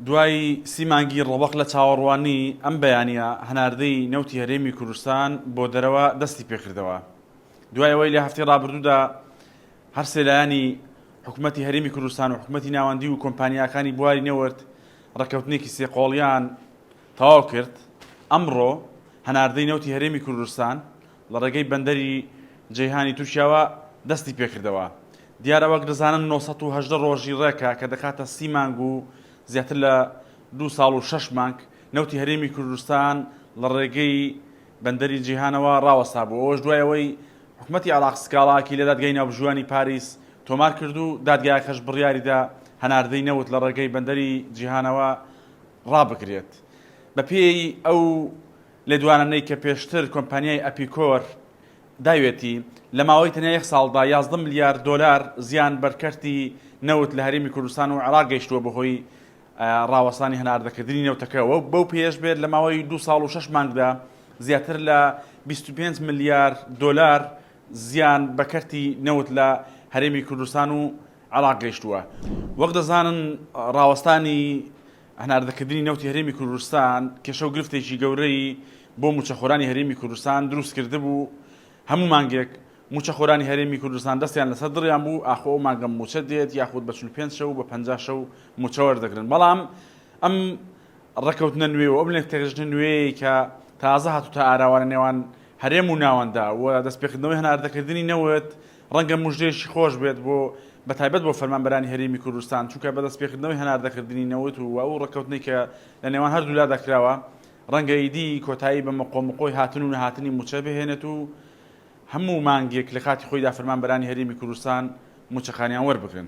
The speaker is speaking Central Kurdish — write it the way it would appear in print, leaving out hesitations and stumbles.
دوای سیمانگی ڕەوەق لە چاوەڕوانی ئەم بەیانیە هەناردەی نەوتی هەرێمی کوردستان بۆ دەرەوە دەستی پێکردەوە. دوای ئەوەی لە هەفتەی ڕابردوودا هەر سێلایانی حکوومەتی هەرێمی کوردستان و حکوومەتی ناوەندی و کۆمپانیاکانی بواری نەوەرد ڕێکەوتنێکی سێقۆڵیان تەواو کرد. ئەمڕۆ هەناردەی نەوتی هەرێمی کوردستان لە ڕێگەی بەندەری جەیهانی تووشیاوە دەستی پێکردەوە. دیارە وەک دەزانن 918 ڕۆژی ڕێکە کە دەکاتە 30 مانگ و زیاتر لە 2 ساڵ و 6 مانگ نەوتی هەرێمی کوردستان لە ڕێگەی بەندەری جیهانەوە ڕاوەستا بوو. ئەوەش دوایەوەی حکوومەتی عێراق سکاڵاکی لە دادگای ناوبژووانی پاریس تۆمار کرد و دادگایەکەش بڕیاریدا هەناردەی نەوت لە ڕێگەی بەندەری جیهانەوە ڕابگرێت. بەپێی ئەو لێدوانانەی کە پێشتر کۆمپانیای ئەپیکۆر داوێتی لە ماوەی تەنیا 1 ساڵدا 11 ملیار دۆلار زیان بەرکەرتی نەوت لە هەرێمی کوردستان و عێراق گەیشتووە بەهۆی ڕاوەستانی هەناردەکردنی نەوتەکەەوە. بەو پێش بێت لە ماوەی 2 ساڵ و 6 مانگدا زیاتر لە 25 ملیار دۆلار زیان بەکەرتی نەوت لە هەرێمی کوردستان و عێراق گەیشتووە. وەک دەزانن ڕاوەستانی هەناردەکردنی نەوتی هەرێمی کوردستان کێشە و گرفتێکی گەورەی بۆ موچەخۆرانی هەرێمی کوردستان دروست کرده بوو. هەموو مانگێک موچەخۆرانی هەرێمی کوردستان دەستیان لەسەر دڕیان بوو ئاخۆ ئەو مانگە موچە دێت یاخود بە 45 شەو بە 50 شەو موچە وەردەگرن. بەڵام ئەم ڕێکەوتنە نوێ و ئەم لێکتێژنە نوێی کە تازە هاتووتە ئاراوانە نێوان هەرێم و ناوەندا و دەستپێکردنەوەی هەناردەکردنی نەوت ڕەنگە موژدێشی خۆش بێت بۆ بەتایبەت بۆ فەرمانبەرانی هەرێمی کوردستان، چونکە بە دەستپێکردنەوەی هەناردەکردنی نەوت و ئەو ڕێکەوتنەی کە لە نێوان هەردوولا دەکراوە ڕەنگە ئیدی کۆتایی بە مەقۆمقۆی هاتن و نەهاتنی موچە بهێنێت و هەموو مانگێک لە کاتی خۆیدا فەرمانبەرانی هەرێمی کوردستان موچەخانیان وەربگرن.